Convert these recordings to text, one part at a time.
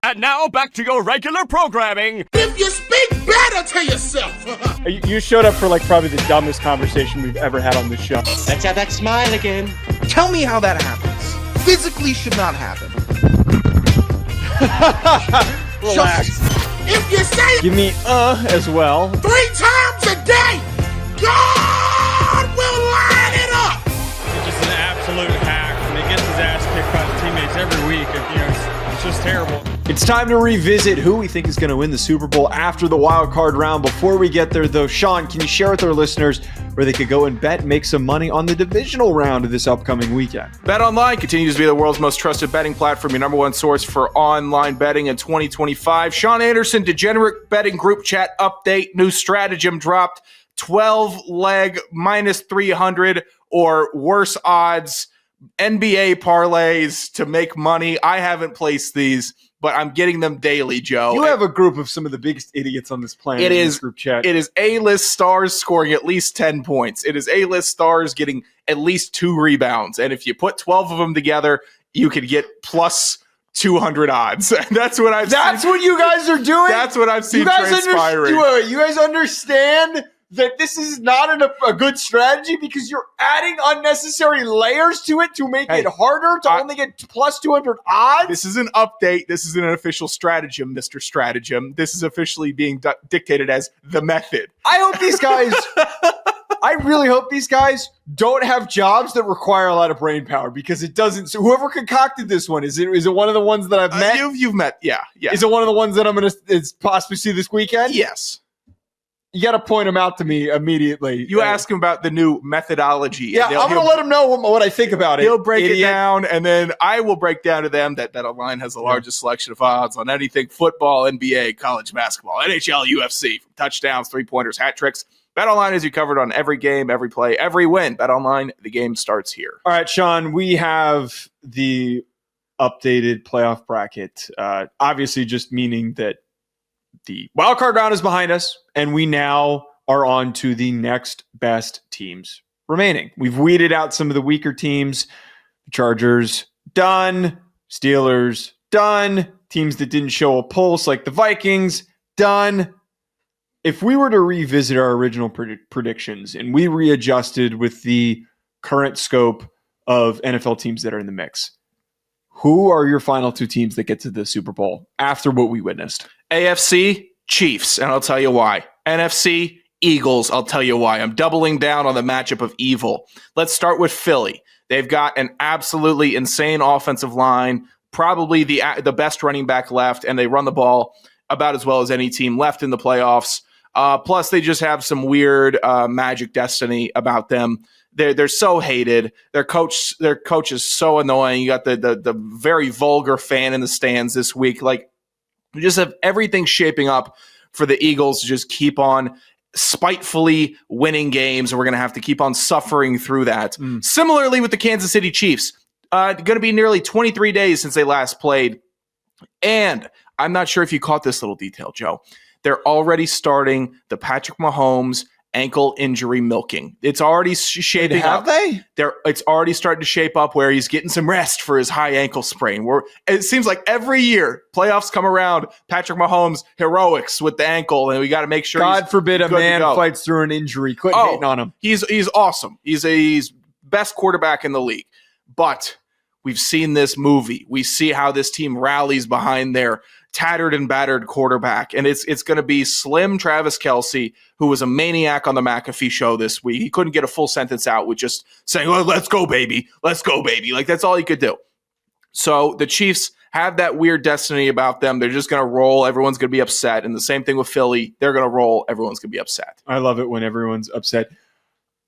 And now back to your regular programming. If you speak better to yourself. You showed up for probably the dumbest conversation we've ever had on this show. Let's have that smile again. Tell me how that happens. Physically should not happen. Relax. If you say Give me as well. 3 times a day, God will line it up. He's just an absolute hack, and he gets his ass kicked by the teammates every week. It's just terrible. It's time to revisit who we think is going to win the Super Bowl after the wild card round. Before we get there, though, Sean, can you share with our listeners where they could go and bet and make some money on the divisional round of this upcoming weekend? BetOnline continues to be the world's most trusted betting platform, your number one source for online betting in 2025. Sean Anderson, Degenerate Betting Group Chat update. New stratagem dropped. 12-leg minus 300 or worse odds NBA parlays to make money. I haven't placed these, but I'm getting them daily, Joe. You have a group of some of the biggest idiots on this planet in this group chat. It is A-list stars scoring at least 10 points. It is A-list stars getting at least 2 rebounds. And if you put 12 of them together, you could get plus 200 odds. That's what I've seen. That's what you guys are doing? That's what I've seen you guys transpiring. You guys understand that this is not a good strategy because you're adding unnecessary layers to it to make it harder to only get plus 200 odds? This is an update. This is an official stratagem, Mr. Stratagem. This is officially being dictated as the method. I hope these guys... I really hope these guys don't have jobs that require a lot of brain power because it doesn't. So whoever concocted this one, is it one of the ones that I've met? You've met, yeah. Is it one of the ones that I'm going to possibly see this weekend? Yes. You got to point them out to me immediately. You ask him about the new methodology. Yeah, I'm going to let him know what I think about it. He'll break it down, and then I will break down to them that BetOnline has the largest selection of odds on anything football, NBA, college basketball, NHL, UFC, from touchdowns, three-pointers, hat tricks. BetOnline has you covered on every game, every play, every win. BetOnline, the game starts here. All right, Sean, we have the updated playoff bracket. Obviously, just meaning that the wildcard round is behind us, and we now are on to the next best teams remaining. We've weeded out some of the weaker teams. The Chargers, done. Steelers, done. Teams that didn't show a pulse like the Vikings, done. If we were to revisit our original predictions and we readjusted with the current scope of NFL teams that are in the mix, who are your final 2 teams that get to the Super Bowl after what we witnessed? AFC, Chiefs, and I'll tell you why. NFC, Eagles, I'll tell you why. I'm doubling down on the matchup of evil. Let's start with Philly. They've got an absolutely insane offensive line, probably the best running back left, and they run the ball about as well as any team left in the playoffs. Plus, they just have some weird magic destiny about them. They're so hated. Their coach is so annoying. You got the very vulgar fan in the stands this week. Like, we just have everything shaping up for the Eagles to just keep on spitefully winning games, and we're going to have to keep on suffering through that. Similarly with the Kansas City Chiefs, going to be nearly 23 days since they last played. And I'm not sure if you caught this little detail, Joe. They're already starting the Patrick Mahomes ankle injury milking. It's already shaping up. It's already starting to shape up where he's getting some rest for his high ankle sprain. It seems like every year playoffs come around, Patrick Mahomes heroics with the ankle, and we got to make sure. God forbid a man fights through an injury. Quit hating on him. He's awesome. He's best quarterback in the league. But we've seen this movie. We see how this team rallies behind their tattered and battered quarterback. And it's going to be slim Travis Kelce, who was a maniac on the McAfee show this week. He couldn't get a full sentence out with just saying, well, let's go, baby. Let's go, baby. Like, that's all he could do. So the Chiefs have that weird destiny about them. They're just going to roll. Everyone's going to be upset. And the same thing with Philly. They're going to roll. Everyone's going to be upset. I love it when everyone's upset.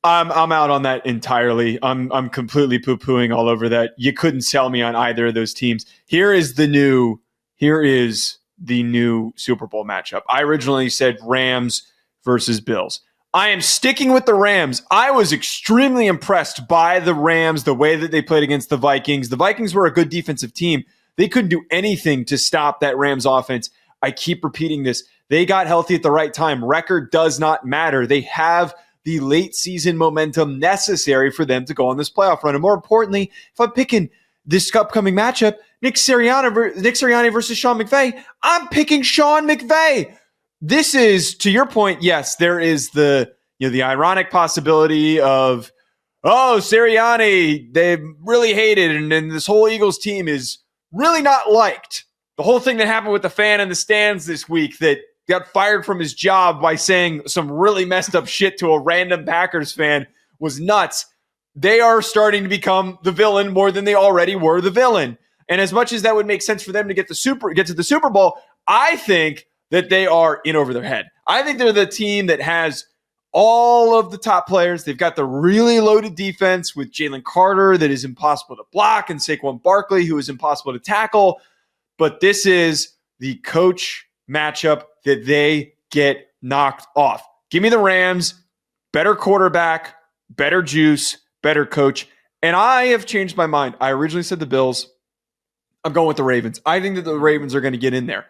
I'm out on that entirely. I'm completely poo-pooing all over that. You couldn't sell me on either of those teams. Here is the new Super Bowl matchup. I originally said Rams versus Bills. I am sticking with the Rams. I was extremely impressed by the Rams, the way that they played against the Vikings. The Vikings were a good defensive team. They couldn't do anything to stop that Rams offense. I keep repeating this. They got healthy at the right time. Record does not matter. They have the late season momentum necessary for them to go on this playoff run. And more importantly, if I'm picking this upcoming matchup, Nick Sirianni versus Sean McVay. I'm picking Sean McVay. This is, to your point, yes, there is the ironic possibility of, Sirianni, they really hated, and this whole Eagles team is really not liked. The whole thing that happened with the fan in the stands this week that got fired from his job by saying some really messed up shit to a random Packers fan was nuts. They are starting to become the villain more than they already were the villain. And as much as that would make sense for them to get to the Super Bowl, I think that they are in over their head. I think they're the team that has all of the top players. They've got the really loaded defense with Jalen Carter that is impossible to block and Saquon Barkley, who is impossible to tackle. But this is the coach matchup that they get knocked off. Give me the Rams, better quarterback, better juice, better coach. And I have changed my mind. I originally said the Bills. I'm going with the Ravens. I think that the Ravens are going to get in there.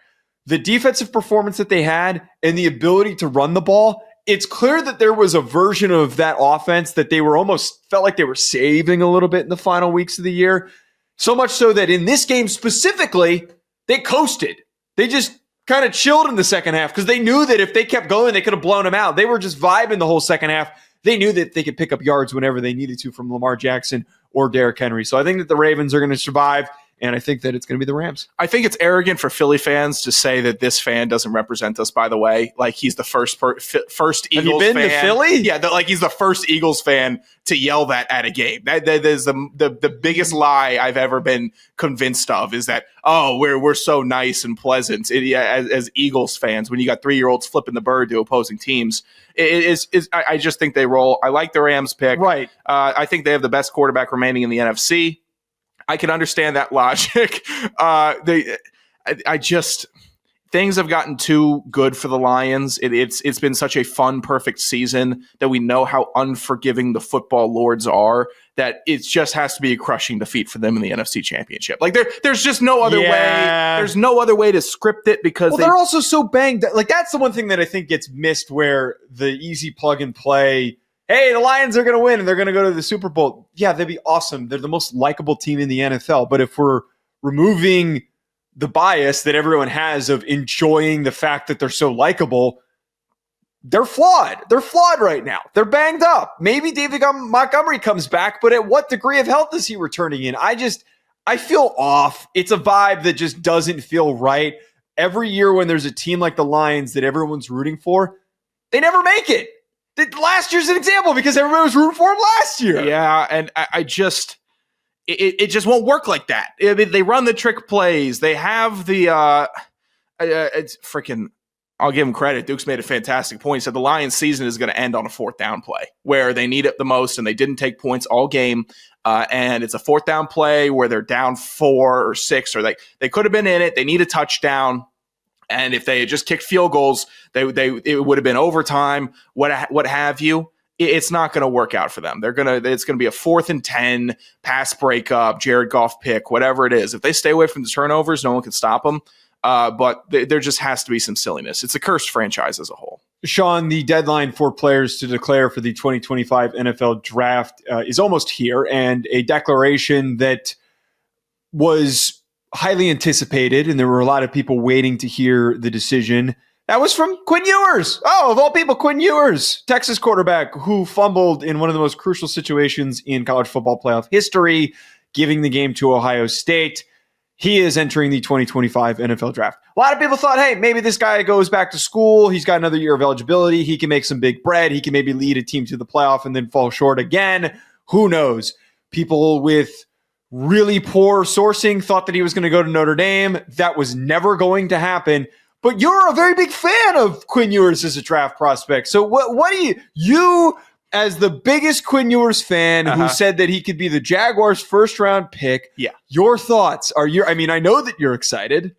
The defensive performance that they had and the ability to run the ball, it's clear that there was a version of that offense that they were almost felt like they were saving a little bit in the final weeks of the year. So much so that in this game specifically, they coasted. They just kind of chilled in the second half because they knew that if they kept going, they could have blown them out. They were just vibing the whole second half. They knew that they could pick up yards whenever they needed to from Lamar Jackson or Derrick Henry. So I think that the Ravens are going to survive. And I think that it's going to be the Rams. I think it's arrogant for Philly fans to say that this fan doesn't represent us, by the way. Like he's the first Eagles fan. Have you been to Philly? Yeah, like he's the first Eagles fan to yell that at a game. That is the biggest lie I've ever been convinced of is that, we're so nice and pleasant as Eagles fans when you got 3-year-olds flipping the bird to opposing teams. I just think they roll. I like the Rams pick. Right. I think they have the best quarterback remaining in the NFC. I can understand that logic. Things have gotten too good for the Lions. It's been such a fun, perfect season that we know how unforgiving the football lords are, that it just has to be a crushing defeat for them in the NFC Championship. Like there's just no other way. There's no other way to script it because they're also so banged. Like that's the one thing that I think gets missed, where the easy plug and play, hey, the Lions are going to win and they're going to go to the Super Bowl. Yeah, they'd be awesome. They're the most likable team in the NFL. But if we're removing the bias that everyone has of enjoying the fact that they're so likable, they're flawed. They're flawed right now. They're banged up. Maybe David Montgomery comes back, but at what degree of health is he returning in? I feel off. It's a vibe that just doesn't feel right. Every year when there's a team like the Lions that everyone's rooting for, they never make it. Last year's an example because everybody was rooting for him last year. Yeah, and it just won't work like that. I mean, they run the trick plays. They have the it's freaking. I'll give him credit. Duke's made a fantastic point. He said the Lions season is going to end on a 4th down play where they need it the most and they didn't take points all game. And it's a 4th down play where they're down 4 or 6 or they could have been in it. They need a touchdown. And if they had just kicked field goals, it would have been overtime, what have you. It's not going to work out for them. It's going to be a 4th and 10 pass breakup, Jared Goff pick, whatever it is. If they stay away from the turnovers, no one can stop them. But there just has to be some silliness. It's a cursed franchise as a whole. Sean, the deadline for players to declare for the 2025 NFL draft is almost here, and a declaration that was highly anticipated, and there were a lot of people waiting to hear the decision. That was from Quinn Ewers. Oh, of all people, Quinn Ewers, Texas quarterback who fumbled in one of the most crucial situations in college football playoff history, giving the game to Ohio State. He is entering the 2025 NFL draft. A lot of people thought, hey, maybe this guy goes back to school. He's got another year of eligibility. He can make some big bread. He can maybe lead a team to the playoff and then fall short again. Who knows? People with really poor sourcing thought that he was going to go to Notre Dame. That was never going to happen. But you're a very big fan of Quinn Ewers as a draft prospect. So what do you as the biggest Quinn Ewers fan who said that he could be the Jaguars' first-round pick, your thoughts are I know that you're excited.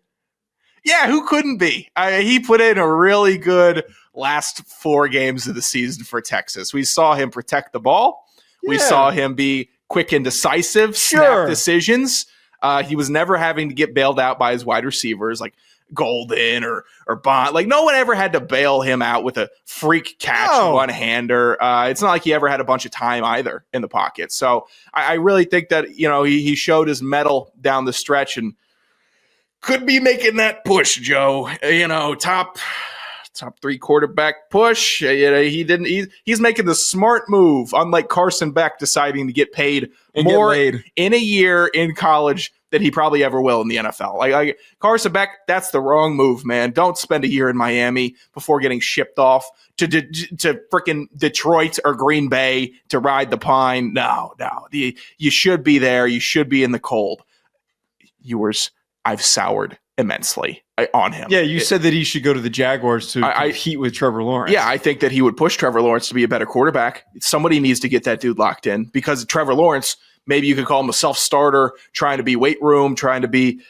Yeah, who couldn't be? He put in a really good last 4 games of the season for Texas. We saw him protect the ball. Yeah. We saw him be quick and decisive, snap decisions. He was never having to get bailed out by his wide receivers. Like Golden or Bond. Like, no one ever had to bail him out with a freak catch one-hander. It's not like he ever had a bunch of time either in the pocket. So I really think that, he showed his mettle down the stretch and could be making that push, Joe. Top 3 quarterback push. He's making the smart move, unlike Carson Beck deciding to get paid more in a year in college than he probably ever will in the NFL. Like Carson Beck, that's the wrong move, man. Don't spend a year in Miami before getting shipped off to freaking Detroit or Green Bay to ride the pine. No. You should be there. You should be in the cold. I've soured immensely on him. Yeah, you said that he should go to the Jaguars to compete with Trevor Lawrence. Yeah, I think that he would push Trevor Lawrence to be a better quarterback. Somebody needs to get that dude locked in because Trevor Lawrence, maybe you could call him a self-starter, trying to be weight room, trying to be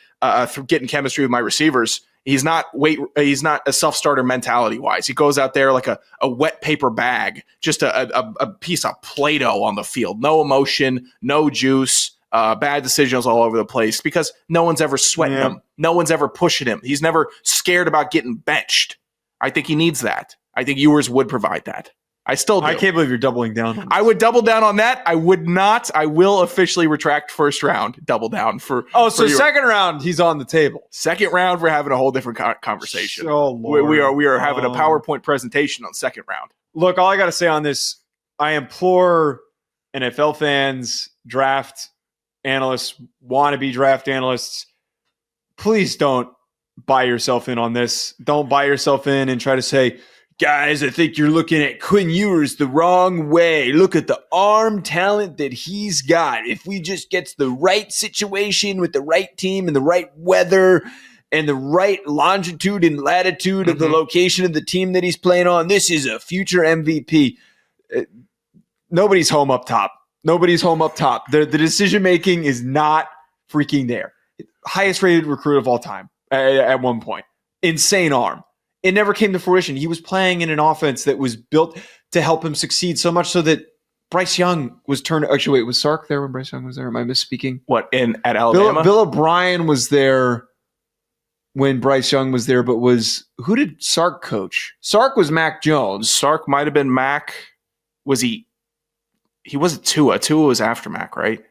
getting chemistry with my receivers. He's not a self-starter mentality-wise. He goes out there like a wet paper bag, just a piece of Play-Doh on the field. No emotion, no juice. Bad decisions all over the place because no one's ever sweating him. No one's ever pushing him. He's never scared about getting benched. I think he needs that. I think Ewers would provide that. I still do. I can't believe you're doubling down on this. I would double down on that. I would not. I will officially retract first round. Double down for. So second round, he's on the table. Second round, we're having a whole different conversation. Oh, Lord. We are having a PowerPoint presentation on second round. Look, all I got to say on this, I implore NFL fans, draft analysts, wannabe draft analysts, please don't buy yourself in on this. Don't buy yourself in and try to say, guys, I think you're looking at Quinn Ewers the wrong way. Look at the arm talent that he's got. If we just gets the right situation with the right team and the right weather and the right longitude and latitude of the location of the team that he's playing on, this is a future MVP. Nobody's home up top. Nobody's home up top. The decision-making is not freaking there. Highest rated recruit of all time at one point. Insane arm. It never came to fruition. He was playing in an offense that was built to help him succeed so much so that Bryce Young was turned. Actually, wait, was Sark there when Bryce Young was there? Am I misspeaking? What, at Alabama? Bill O'Brien was there when Bryce Young was there, but who did Sark coach? Sark was Mac Jones. Sark might have been Mac. Was he? He wasn't Tua. Tua was after Mac, right?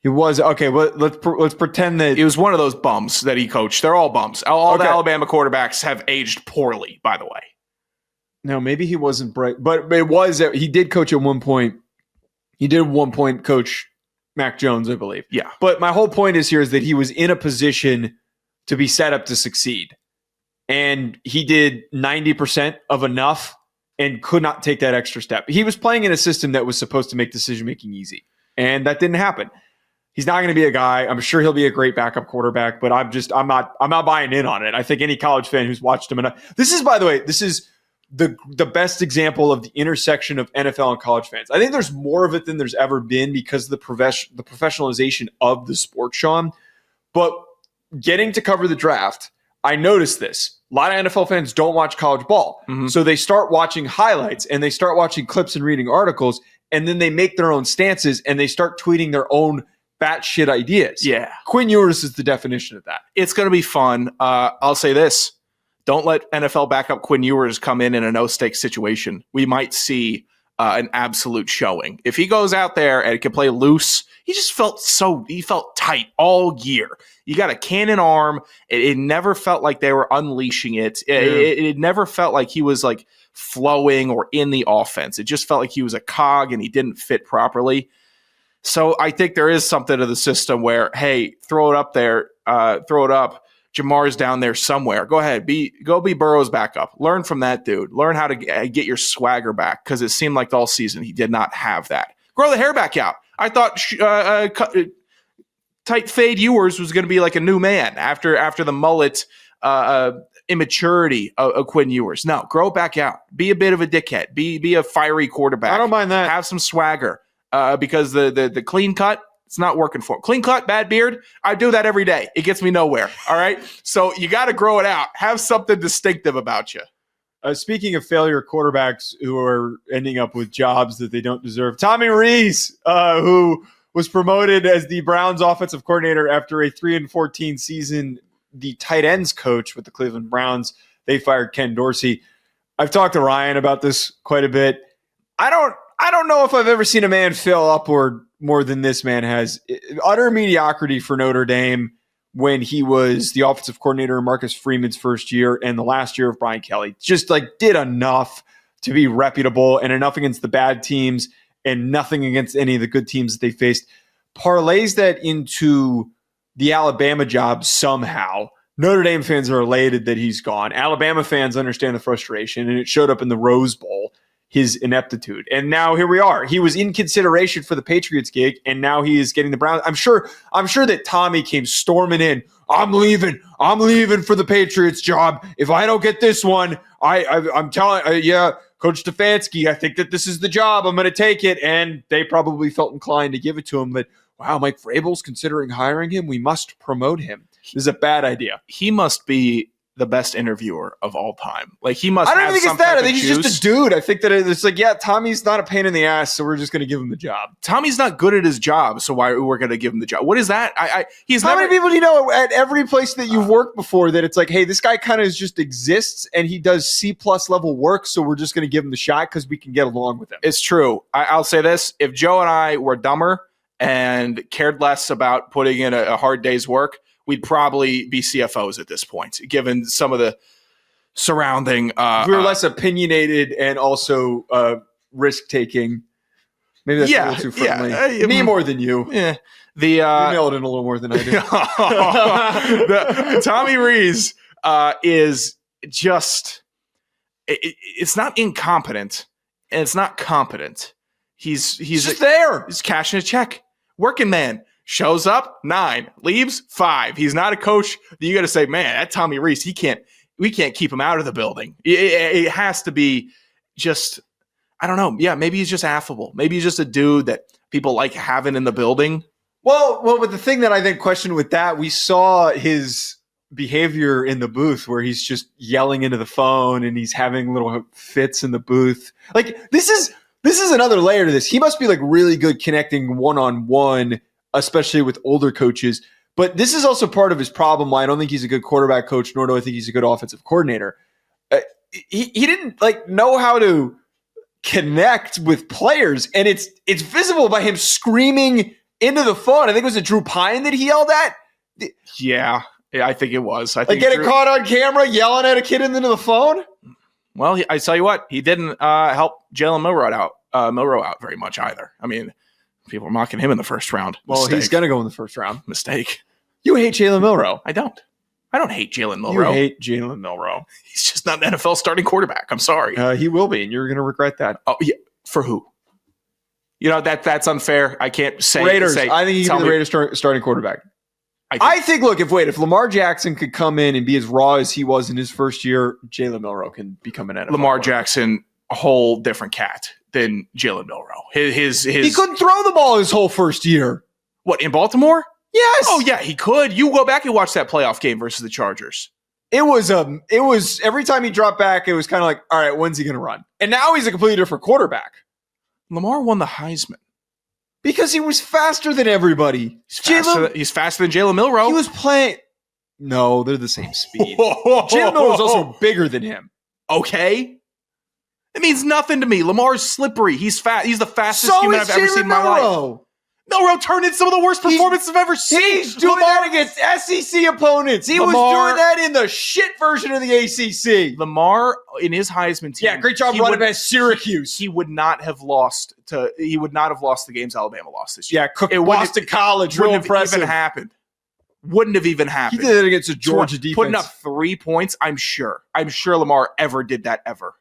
He was. Okay, well, let's pretend that he was one of those bums that he coached. They're all bums. All the Alabama quarterbacks have aged poorly, by the way. No, maybe he wasn't bright, but it was. He did coach at one point. He did at one point coach Mac Jones, I believe. Yeah. But my whole point is here is that he was in a position to be set up to succeed. And he did 90% of enough and could not take that extra step. He was playing in a system that was supposed to make decision-making easy. And that didn't happen. He's not going to be a guy. I'm sure he'll be a great backup quarterback, but I'm not buying in on it. I think any college fan who's watched him enough. This is, by the way, the best example of the intersection of NFL and college fans. I think there's more of it than there's ever been because of the professionalization of the sport, Sean. But getting to cover the draft, I noticed this. A lot of NFL fans don't watch college ball. Mm-hmm. So they start watching highlights and they start watching clips and reading articles, and then they make their own stances and they start tweeting their own batshit ideas. Yeah. Quinn Ewers is the definition of that. It's going to be fun. I'll say this. Don't let NFL backup Quinn Ewers come in a no-stakes situation. We might see an absolute showing. If he goes out there and can play loose, he felt tight all year. You got a cannon arm. It never felt like they were unleashing it. It never felt like he was like flowing or in the offense. It just felt like he was a cog and he didn't fit properly. So I think there is something to the system where, hey, throw it up there, throw it up. Jamar's down there somewhere. Go ahead, go be Burrow's backup. Learn from that dude. Learn how to get your swagger back because it seemed like all season he did not have that. Grow the hair back out. I thought tight fade Ewers was going to be like a new man after the mullet immaturity of Quinn Ewers. No, grow it back out. Be a bit of a dickhead. Be a fiery quarterback. I don't mind that. Have some swagger because the clean cut, it's not working for him. Clean cut, bad beard, I do that every day. It gets me nowhere, all right? So you got to grow it out. Have something distinctive about you. Speaking of failure quarterbacks who are ending up with jobs that they don't deserve, Tommy Rees, who was promoted as the Browns offensive coordinator after a 3-14 season, the tight ends coach with the Cleveland Browns. They fired Ken Dorsey. I've talked to Ryan about this quite a bit. I don't know if I've ever seen a man fail upward more than this man has. Utter mediocrity for Notre Dame when he was the offensive coordinator in Marcus Freeman's first year and the last year of Brian Kelly. Just like did enough to be reputable and enough against the bad teams and nothing against any of the good teams that they faced. Parlays that into the Alabama job somehow. Notre Dame fans are elated that he's gone. Alabama fans understand the frustration, and it showed up in the Rose Bowl, his ineptitude. And now here we are. He was in consideration for the Patriots gig, and now he is getting the Browns. I'm sure that Tommy came storming in. I'm leaving for the Patriots job. If I don't get this one, I'm telling Coach Stefanski, I think that this is the job. I'm going to take it. And they probably felt inclined to give it to him. But wow, Mike Vrabel's considering hiring him. We must promote him. This is a bad idea. He must be the best interviewer of all time. Like he must. I don't have think some it's that. I type think of he's juice. just a dude. I think that it's like, yeah, Tommy's not a pain in the ass, so we're just going to give him the job. Tommy's not good at his job, so why we're going to give him the job? What is that? How many people do you know at every place that you've worked before that it's like, hey, this guy kind of just exists and he does C+ level work, so we're just going to give him the shot because we can get along with him. It's true. I'll say this: if Joe and I were dumber and cared less about putting in a hard day's work, we'd probably be CFOs at this point, given some of the surrounding. We were less opinionated and also risk taking. Maybe that's a little too friendly. Yeah. Me more than you. Yeah. You nailed it a little more than I did. Tommy Rees is just. It's not incompetent, and it's not competent. He's just there. He's cashing a check. Working man. Shows up 9, leaves 5. He's not a coach that you got to say, man, that Tommy Rees, we can't keep him out of the building. It has to be just, I don't know. Yeah, maybe he's just affable. Maybe he's just a dude that people like having in the building. Well, but the thing that I think questioned with that, we saw his behavior in the booth where he's just yelling into the phone and he's having little fits in the booth. Like this is another layer to this. He must be like really good connecting one-on-one, especially with older coaches. But this is also part of his problem why I don't think he's a good quarterback coach, nor do I think he's a good offensive coordinator. He didn't like know how to connect with players, and it's visible by him screaming into the phone. I think it was a Drew Pine that he yelled at. Yeah, I think it was. I think like getting caught on camera yelling at a kid into the phone. Well, I tell you what, he didn't help Jalen Milroe out very much either. I mean, people are mocking him in the first round. Well, he's going to go in the first round. Mistake. You hate Jalen Milroe. I don't hate Jalen Milroe. You hate Jalen Milroe. He's just not an NFL starting quarterback. I'm sorry. He will be, and you're going to regret that. Oh, yeah. For who? You know, that's unfair. I can't say. Raiders. I think he can be the Raiders starting quarterback. I think, look, if Lamar Jackson could come in and be as raw as he was in his first year, Jalen Milroe can become an NFL Lamar Jackson, a whole different cat than Jalen Milroe. His he couldn't throw the ball his whole first year. What, in Baltimore? Yes. Oh yeah, he could. You go back and watch that playoff game versus the Chargers. It was every time he dropped back, it was kind of like, all right, when's he going to run? And now he's a completely different quarterback. Lamar won the Heisman because he was faster than everybody. He's faster than Jalen Milroe. He was playing. No, they're the same speed. Jalen Milroe was also bigger than him. Okay. It means nothing to me. Lamar's slippery. He's fast. He's the fastest human I've ever seen in my life. Milroe turned in some of the worst performances I've ever seen. He's doing that against SEC opponents. He was doing that in the shit version of the ACC. Lamar in his Heisman team. Yeah, great job running back Syracuse. He would not have lost the games Alabama lost this year. Yeah, cooked Boston College. Real impressive. Wouldn't have even happened. He did it against a Georgia defense. Putting up 3 points, I'm sure Lamar ever did that ever.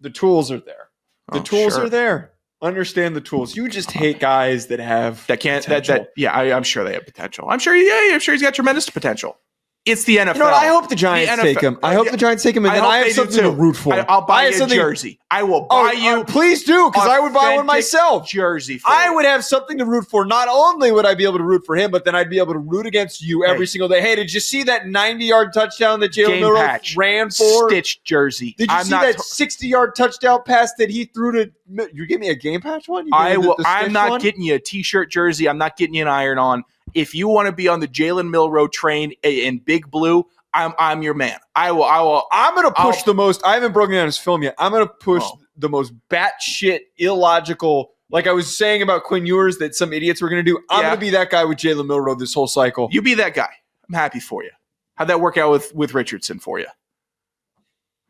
The tools are there. The tools are there. Understand the tools. You just hate guys that have potential. I'm sure they have potential. I'm sure he's got tremendous potential. It's the NFL. You know what? I hope the Giants take him. I hope the Giants take him, and then I have something to root for. I'll buy you a jersey. I will buy you. Please do, because I would buy one myself. Jersey. I would have something to root for. Not only would I be able to root for him, but then I'd be able to root against you every single day. Hey, did you see that 90-yard touchdown that Jalen Milroe ran for? Stitched jersey. Did you see that 60-yard touchdown pass that he threw to? You give me a game patch one? I'm not getting you a T-shirt jersey. I'm not getting you an iron-on. If you want to be on the Jalen Milroe train in Big Blue, I'm your man. I'm going to push the most. I haven't broken down his film yet. I'm going to push the most batshit illogical. Like I was saying about Quinn Ewers that some idiots were going to do. I'm going to be that guy with Jalen Milroe this whole cycle. You be that guy. I'm happy for you. How'd that work out with Richardson for you?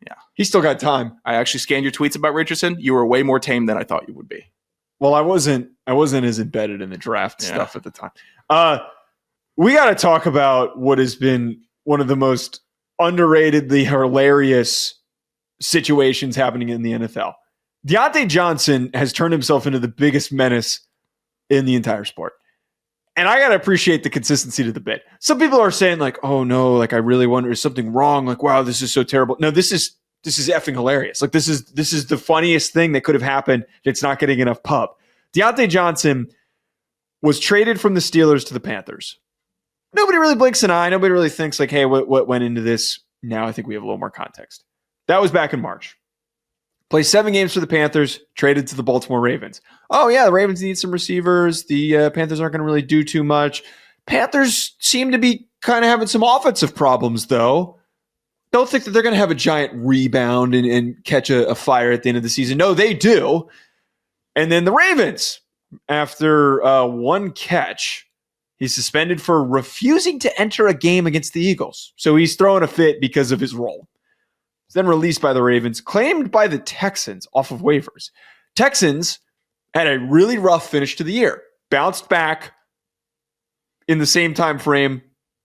Yeah. He's still got time. I actually scanned your tweets about Richardson. You were way more tame than I thought you would be. Well, I wasn't as embedded in the draft stuff at the time. We got to talk about what has been one of the most underratedly hilarious situations happening in the NFL. Deontay Johnson has turned himself into the biggest menace in the entire sport. And I got to appreciate the consistency to the bit. Some people are saying like, oh no, like I really wonder, is something wrong? Like, wow, this is so terrible. No, this is effing hilarious. Like this is the funniest thing that could have happened. It's not getting enough pub. Deontay Johnson was traded from the Steelers to the Panthers. Nobody really blinks an eye. Nobody really thinks like, hey, what went into this? Now I think we have a little more context. That was back in March. Played 7 games for the Panthers, traded to the Baltimore Ravens. Oh, yeah, the Ravens need some receivers. The Panthers aren't going to really do too much. Panthers seem to be kind of having some offensive problems, though. Don't think that they're going to have a giant rebound and catch a fire at the end of the season. No, they do. And then the Ravens, after one catch, he's suspended for refusing to enter a game against the Eagles. So he's throwing a fit because of his role. He's then released by the Ravens, claimed by the Texans off of waivers. Texans had a really rough finish to the year. Bounced back in the same time frame,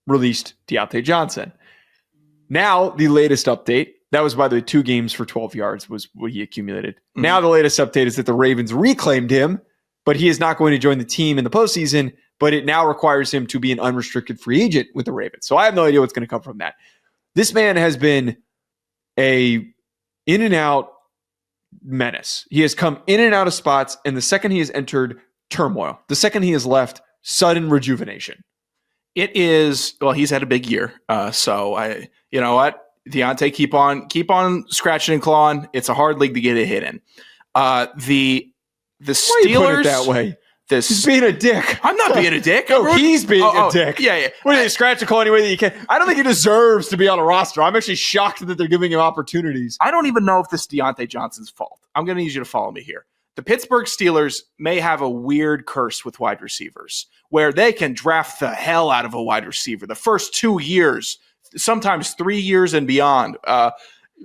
released Deontay Johnson. Now, the latest update, that was, by the way, 2 games for 12 yards was what he accumulated. Mm-hmm. Now, the latest update is that the Ravens reclaimed him, but he is not going to join the team in the postseason, but it now requires him to be an unrestricted free agent with the Ravens. So I have no idea what's going to come from that. This man has been a in and out menace. He has come in and out of spots, and the second he has entered, turmoil. The second he has left, sudden rejuvenation. It is, well, he's had a big year. So you know what? Deontay, keep on scratching and clawing. It's a hard league to get a hit in. The Steelers. Why you put it that way? He's being a dick. I'm not being a dick. No, he's being a dick. Yeah. What do you scratch and claw any way that you can? I don't think he deserves to be on a roster. I'm actually shocked that they're giving him opportunities. I don't even know if this is Deontay Johnson's fault. I'm going to need you to follow me here. The Pittsburgh Steelers may have a weird curse with wide receivers where they can draft the hell out of a wide receiver. The first 2 years, sometimes 3 years and beyond,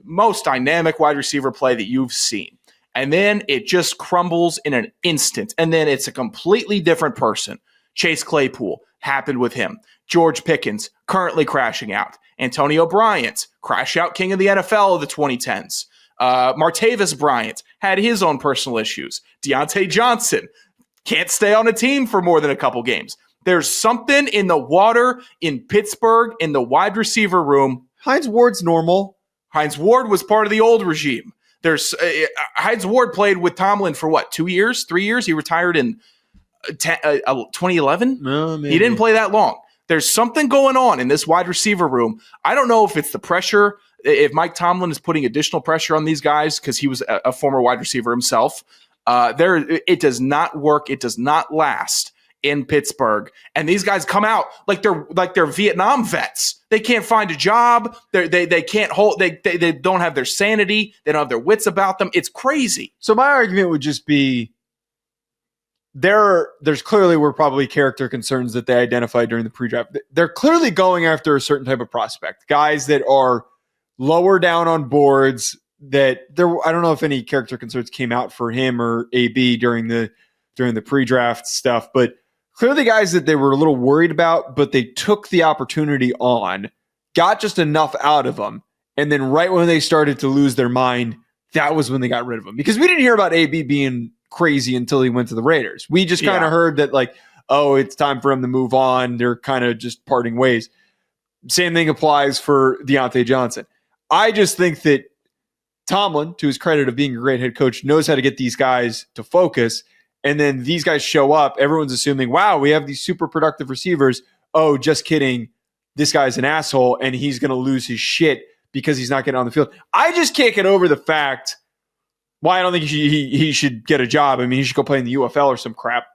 most dynamic wide receiver play that you've seen. And then it just crumbles in an instant. And then it's a completely different person. Chase Claypool happened with him. George Pickens currently crashing out. Antonio Bryant, crash out king of the NFL of the 2010s. Martavis Bryant had his own personal issues. Deontay Johnson can't stay on a team for more than a couple games. There's something in the water in Pittsburgh in the wide receiver room. Hines Ward's normal. Hines Ward was part of the old regime. There's Hines Ward played with Tomlin for what, 2 years, 3 years? He retired in 2011. No, maybe. He didn't play that long. There's something going on in this wide receiver room. I don't know if it's the pressure, if Mike Tomlin is putting additional pressure on these guys because he was a former wide receiver himself. It does not work. It does not last in Pittsburgh. And these guys come out like they're Vietnam vets. They can't find a job. They can't hold. They don't have their sanity. They don't have their wits about them. It's crazy. So my argument would just be there's clearly were probably character concerns that they identified during the pre-draft. They're clearly going after a certain type of prospect, guys that are lower down on boards. That I don't know if any character concerns came out for him or AB during the pre-draft stuff, but clearly guys that they were a little worried about, but they took the opportunity on, got just enough out of them, and then right when they started to lose their mind, that was when they got rid of him. Because we didn't hear about AB being crazy until he went to the Raiders. We just kind of heard that like, oh, it's time for him to move on. They're kind of just parting ways. Same thing applies for Deontay Johnson. I just think that Tomlin, to his credit of being a great head coach, knows how to get these guys to focus. And then these guys show up. Everyone's assuming, wow, we have these super productive receivers. Oh, just kidding. This guy's an asshole and he's going to lose his shit because he's not getting on the field. I just can't get over the fact why I don't think he should get a job. I mean, he should go play in the UFL or some crap.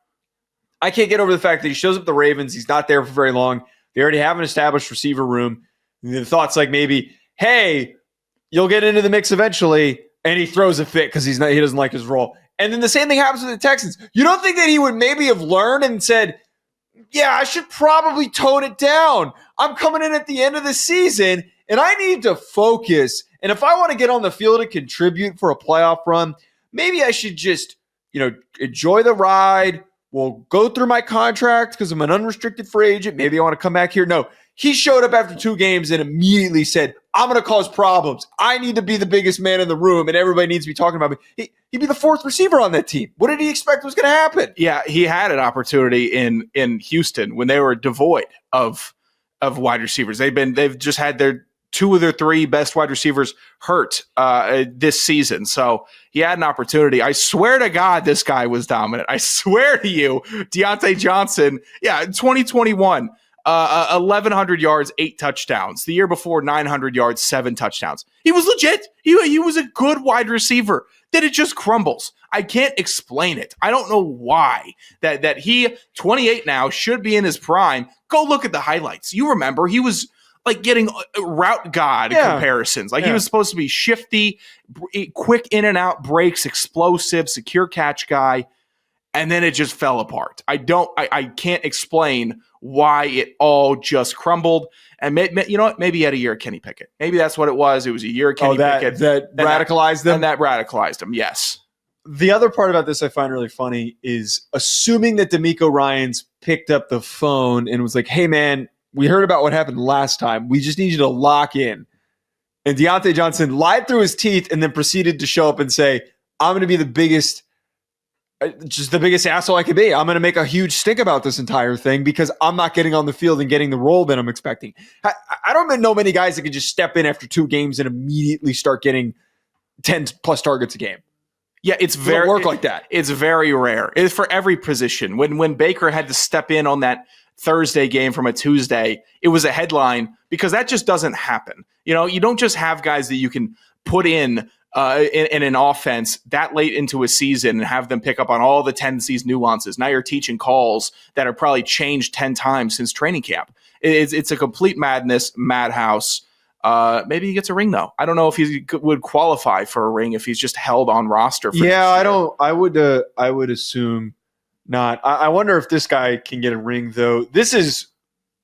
I can't get over the fact that he shows up at the Ravens. He's not there for very long. They already have an established receiver room. The thoughts like maybe, hey, you'll get into the mix eventually, and he throws a fit because he doesn't like his role. And then the same thing happens with the Texans. You don't think that he would maybe have learned and said, yeah, I should probably tone it down. I'm coming in at the end of the season, and I need to focus. And if I want to get on the field and contribute for a playoff run, maybe I should just, enjoy the ride. We'll go through my contract because I'm an unrestricted free agent. Maybe I want to come back here. No, he showed up after 2 games and immediately said, I'm going to cause problems. I need to be the biggest man in the room, and everybody needs to be talking about me. He'd be the 4th receiver on that team. What did he expect was going to happen? Yeah, he had an opportunity in Houston when they were devoid of wide receivers. They've just had their 2 of their 3 best wide receivers hurt this season. So he had an opportunity. I swear to God, this guy was dominant. I swear to you, Deontay Johnson, 2021, 1,100 yards, 8 touchdowns. The year before, 900 yards, 7 touchdowns. He was legit. He was a good wide receiver. Then it just crumbles. I can't explain it. I don't know why. That he, 28 now, should be in his prime. Go look at the highlights. You remember, he was like getting route god comparisons. He was supposed to be shifty, quick in and out breaks, explosive, secure catch guy. And then it just fell apart. I can't explain why it all just crumbled. And you know what? Maybe he had a year of Kenny Pickett. Maybe that's what it was. It was a year of Kenny Pickett. That radicalized them? And that radicalized him, yes. The other part about this I find really funny is assuming that D'Amico Ryans picked up the phone and was like, hey, man, we heard about what happened last time. We just need you to lock in. And Deontay Johnson lied through his teeth and then proceeded to show up and say, I'm going to be the biggest asshole I could be. I'm going to make a huge stink about this entire thing because I'm not getting on the field and getting the role that I'm expecting. I don't know many guys that can just step in after 2 games and immediately start getting 10 plus targets a game. Yeah, it don't work like that. It's very rare. It's for every position. When Baker had to step in on that Thursday game from a Tuesday, it was a headline because that just doesn't happen. You don't just have guys that you can put in an offense that late into a season and have them pick up on all the tendencies, nuances. Now you're teaching calls that are probably changed 10 times since training camp. It's a complete madhouse. Maybe he gets a ring though. I don't know if he would qualify for a ring if he's just held on roster. I don't. I would assume not. I wonder if this guy can get a ring though. This is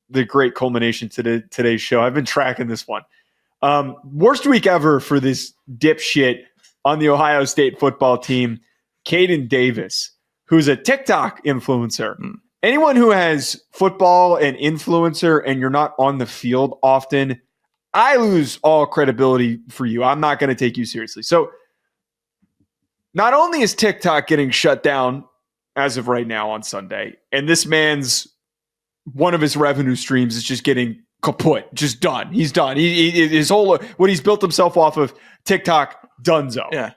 the great culmination to today's show. I've been tracking this one. Worst week ever for this dipshit on the Ohio State football team, Caden Davis, who's a TikTok influencer. Anyone who has football and influencer and you're not on the field often, I lose all credibility for you. I'm not going to take you seriously. So not only is TikTok getting shut down as of right now on Sunday, and this man's one of his revenue streams is just getting kaput, just done. He's done. His whole what he's built himself off of TikTok, donezo. Yeah.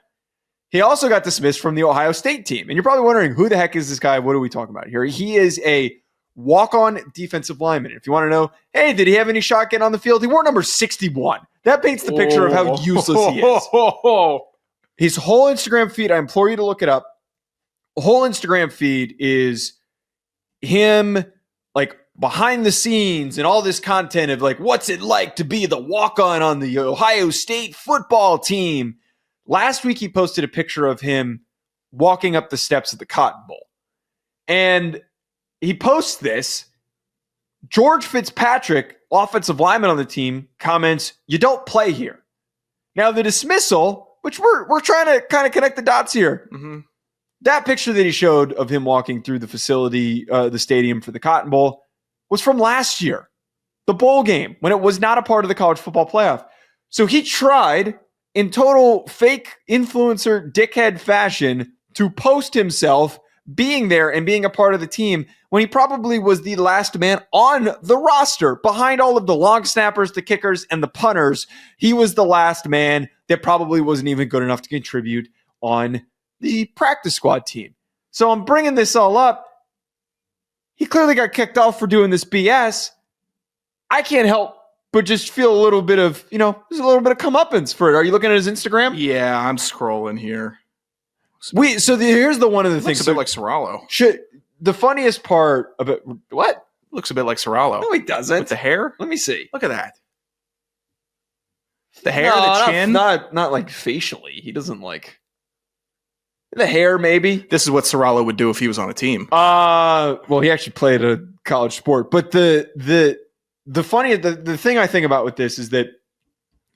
He also got dismissed from the Ohio State team. And you're probably wondering, who the heck is this guy? What are we talking about here? He is a walk-on defensive lineman. If you want to know, hey, did he have any shot getting on the field? He wore number 61. That paints the picture of how useless he is. His whole Instagram feed, I implore you to look it up. The whole Instagram feed is him like behind the scenes and all this content of like, what's it like to be the walk-on the Ohio State football team? Last week, he posted a picture of him walking up the steps of the Cotton Bowl. And he posts this. George Fitzpatrick, offensive lineman on the team, comments, "You don't play here." Now, the dismissal, which we're trying to kind of connect the dots here. Mm-hmm. That picture that he showed of him walking through the facility, the stadium for the Cotton Bowl, was from last year, the bowl game, when it was not a part of the college football playoff. So he tried, in total fake influencer dickhead fashion, to post himself being there and being a part of the team when he probably was the last man on the roster behind all of the long snappers, the kickers, and the punters. He was the last man that probably wasn't even good enough to contribute on the practice squad team. So I'm bringing this all up. He clearly got kicked off for doing this BS. I can't help but just feel a little bit of, there's a little bit of comeuppance for it. Are you looking at his Instagram? Yeah, I'm scrolling here. Here's the one of the things. Looks a bit like Sorallo. the funniest part about what? Looks a bit like Serralo. No, he doesn't. With the hair? Let me see. Look at that. The hair, No, the chin. Not like facially. He doesn't like the hair, maybe. This is what Serralo would do if he was on a team. Well, he actually played a college sport. But the thing I think about with this is that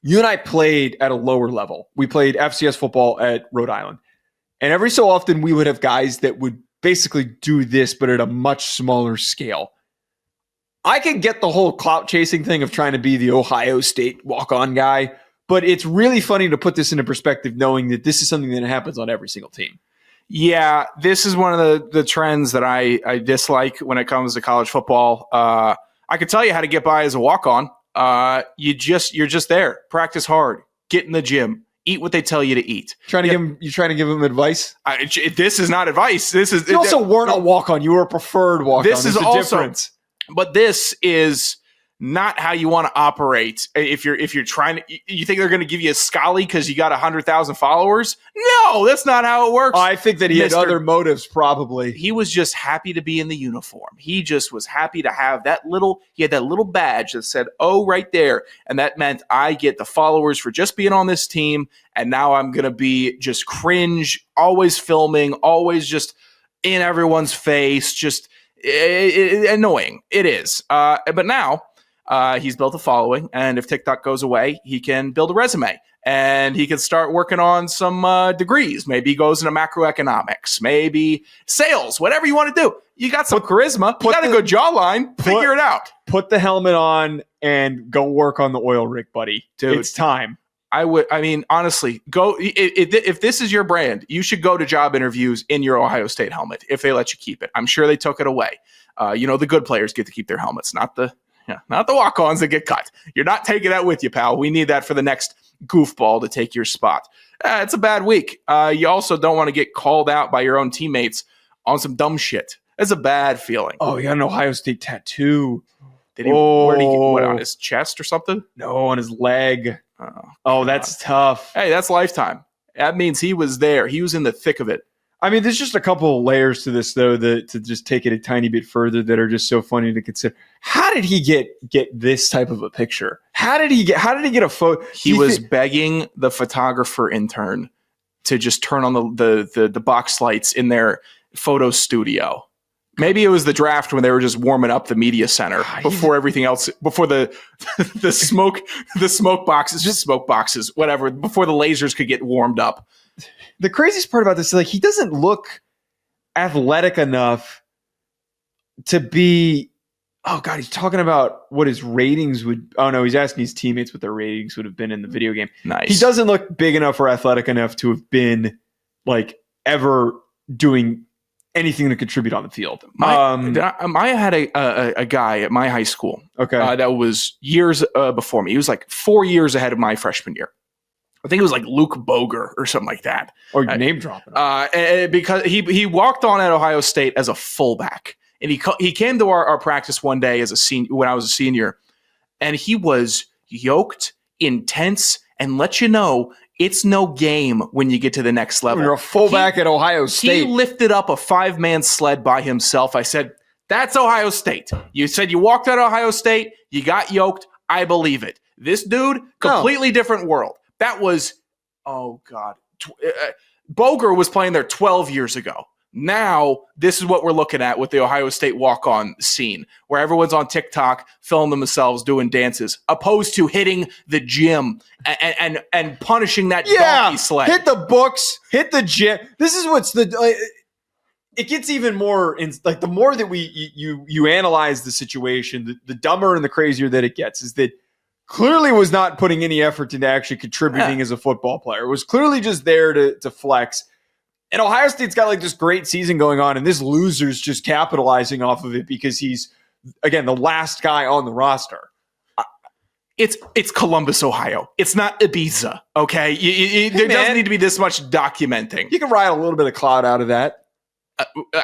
you and I played at a lower level. We played FCS football at Rhode Island. And every so often we would have guys that would basically do this, but at a much smaller scale. I can get the whole clout chasing thing of trying to be the Ohio State walk-on guy, but it's really funny to put this into perspective knowing that this is something that happens on every single team. Yeah, this is one of the trends that I dislike when it comes to college football. I could tell you how to get by as a walk-on. You're just there. Practice hard. Get in the gym. Eat what they tell you to eat. Trying to give him advice? This is not advice. This is. You also weren't a walk-on. You were a preferred walk-on. This is There's a also difference. But this is not how you want to operate. If you're trying to, you think they're going to give you a Scully because you got 100,000 followers? No, that's not how it works. I think that he had other motives, probably. He was just happy to be in the uniform. He just was happy to have he had that little badge that said, "Oh," right there. And that meant I get the followers for just being on this team. And now I'm going to be just cringe, always filming, always just in everyone's face, just annoying. It is. But now he's built a following, and if TikTok goes away, he can build a resume, and he can start working on some degrees. Maybe he goes into macroeconomics, maybe sales, whatever you want to do. You got some charisma, you got a good jawline, figure it out. Put the helmet on and go work on the oil rig, buddy. Dude, it's time. Honestly, go. If this is your brand, you should go to job interviews in your Ohio State helmet if they let you keep it. I'm sure they took it away. The good players get to keep their helmets, not the walk-ons that get cut. You're not taking that with you, pal. We need that for the next goofball to take your spot. It's a bad week. You also don't want to get called out by your own teammates on some dumb shit. It's a bad feeling. Oh, he got an Ohio State tattoo. Did he? Where did he get? What, on his chest or something? No, on his leg. Oh, that's tough. Hey, that's lifetime. That means he was there. He was in the thick of it. I mean, there's just a couple of layers to this, though, that to just take it a tiny bit further that are just so funny to consider. How did he get this type of a picture? How did he get a photo? He was begging the photographer intern to just turn on the box lights in their photo studio. Maybe it was the draft when they were just warming up the media center before everything else, before the smoke boxes, whatever, before the lasers could get warmed up. The craziest part about this is like he doesn't look athletic enough to be. Oh God, he's talking about what his ratings would. Oh no, he's asking his teammates what their ratings would have been in the video game. Nice. He doesn't look big enough or athletic enough to have been like ever doing anything to contribute on the field. I had a guy at my high school. Okay, that was years before me. He was like 4 years ahead of my freshman year. I think it was like Luke Boger or something like that. Or name dropping. Because he walked on at Ohio State as a fullback, and he came to our practice one day as a senior when I was a senior, and he was yoked, intense, and let you know it's no game when you get to the next level. You're a fullback at Ohio State. He lifted up a 5-man sled by himself. I said, "That's Ohio State." You said you walked out of Ohio State, you got yoked. I believe it. This dude, completely different world. That was, oh God. Boger was playing there 12 years ago. Now, this is what we're looking at with the Ohio State walk-on scene, where everyone's on TikTok filming themselves doing dances, opposed to hitting the gym and punishing that donkey sled. Hit the books, hit the gym. This is what's it gets even more, like the more that you analyze the situation, the dumber and the crazier that it gets is that clearly was not putting any effort into actually contributing as a football player. It was clearly just there to flex. And Ohio State's got like this great season going on, and this loser's just capitalizing off of it because he's, again, the last guy on the roster. It's Columbus, Ohio. It's not Ibiza, okay? There doesn't need to be this much documenting. You can ride a little bit of cloud out of that.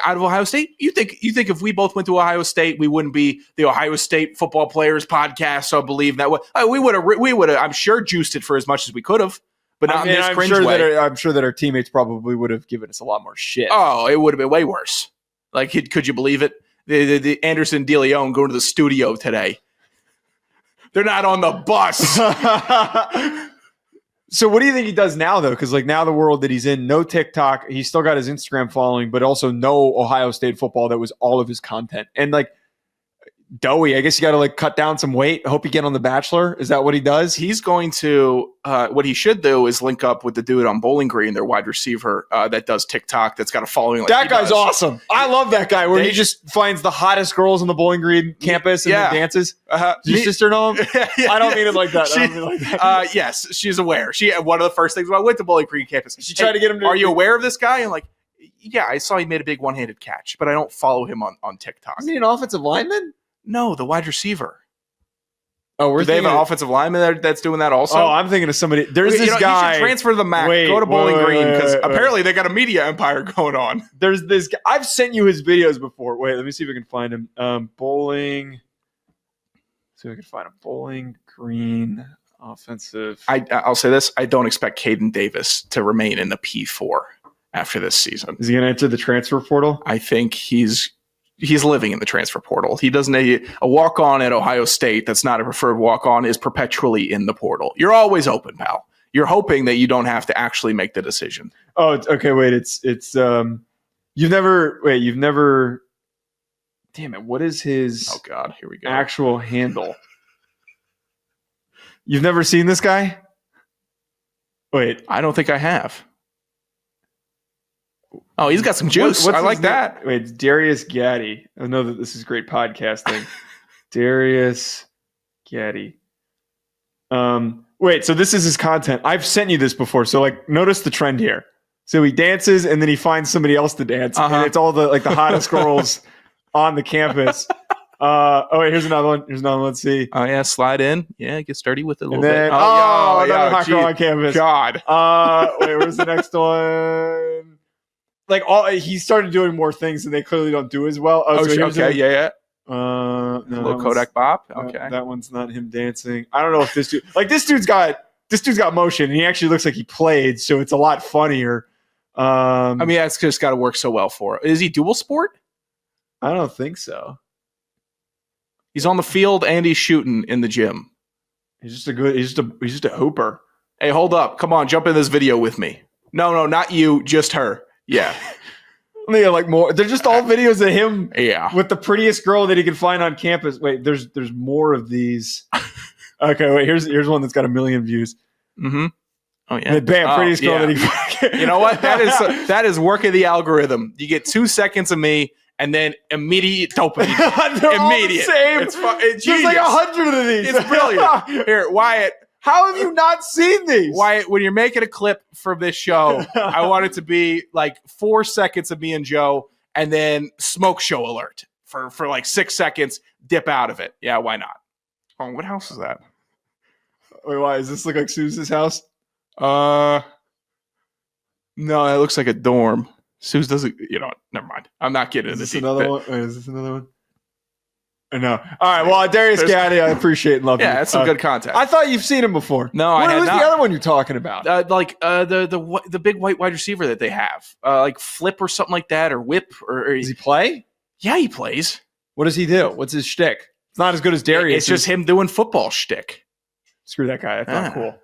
Out of Ohio State? You think if we both went to Ohio State, we wouldn't be the Ohio State Football Players Podcast? So I believe that we would have. I'm sure juiced it for as much as we could have, but not in this cringe way. I'm sure that our teammates probably would have given us a lot more shit. Oh, it would have been way worse. Like, could you believe it? The Anderson DeLeone going to the studio today. They're not on the bus. So what do you think he does now, though? Because like now the world that he's in, no TikTok. He's still got his Instagram following, but also no Ohio State football. That was all of his content. And like doughy, I guess you got to like cut down some weight. Hope you get on The Bachelor. Is that what he does? He's going to, what he should do is link up with the dude on Bowling Green, their wide receiver that does TikTok, that's got a following. Like that guy's does. awesome. I love that guy where he just finds the hottest girls on the Bowling Green campus and then dances. Does your sister know him? I don't mean it like that. Yes, she's aware. One of the first things when I went to Bowling Green campus, she tried to get him to. Are you aware of this guy? And like, yeah, I saw he made a big one-handed catch, but I don't follow him on TikTok. Is he an offensive lineman? No, the wide receiver. Oh, do they have an offensive lineman that's doing that also? Oh, I'm thinking of somebody. There's this guy. He should transfer to the MAC. Go to Bowling Green because apparently they got a media empire going on. There's this guy. I've sent you his videos before. Wait, let me see if I can find him. Bowling. See if I can find him. Bowling Green offensive. I'll say this. I don't expect Caden Davis to remain in the P4 after this season. Is he going to enter the transfer portal? I think he's living in the transfer portal. He doesn't a walk-on at Ohio State that's not a preferred walk-on is perpetually in the portal. You're always open, pal. You're hoping that you don't have to actually make the decision. Oh, okay. Wait, it's you've never. Damn it! What is his? Oh God, here we go. Actual handle. You've never seen this guy? Wait, I don't think I have. Oh, he's got some juice. I like that. Wait, it's Darius Gaddy. I know that this is great podcasting. Darius Gaddy. Wait, so this is his content. I've sent you this before. So like notice the trend here. So he dances and then he finds somebody else to dance. And it's all the hottest girls on the campus. Wait, here's another one. Let's see. Oh yeah, slide in. Yeah, get sturdy with it a little bit. Another hot girl on campus. God. Wait, where's the next one? Like he started doing more things and they clearly don't do as well. Yeah. No, little Kodak Bop. Okay, that one's not him dancing. I don't know if this dude's got motion and he actually looks like he played, so it's a lot funnier. I mean, that's just got to work so well for it. Is he dual sport? I don't think so. He's on the field and he's shooting in the gym. He's just a hooper. Hey, hold up! Come on, jump in this video with me. No, not you, just her. Yeah. Yeah, like more. They're just all videos of him. Yeah. With the prettiest girl that he can find on campus. Wait, there's more of these. Okay, wait. Here's one that's got 1 million views. Mm-hmm. Oh yeah. Bam, prettiest girl that he. You know what? That is work of the algorithm. You get 2 seconds of me, and then immediate dopamine. They're immediate. All the same. It's There's like 100 of these. It's brilliant. Here, Wyatt. How have you not seen these? Wyatt, when you're making a clip for this show, I want it to be like 4 seconds of me and Joe, and then smoke show alert for like 6 seconds. Dip out of it. Yeah, why not? Oh, what house is that? Wait, why does this look like Suze's house? No, it looks like a dorm. Suze doesn't. You know, never mind. I'm not getting into this. Another one. Wait, is this another one? No. All right. Well, Darius Gaddy, I appreciate and love him. Yeah, that's some good content. I thought you've seen him before. No, I had Who's not. the other one you're talking about? The big white wide receiver that they have, like Flip or something like that, or Whip, or does he play? Yeah, he plays. What does he do? What's his shtick? It's not as good as Darius. It's just him doing football shtick. Screw that guy. That's not cool.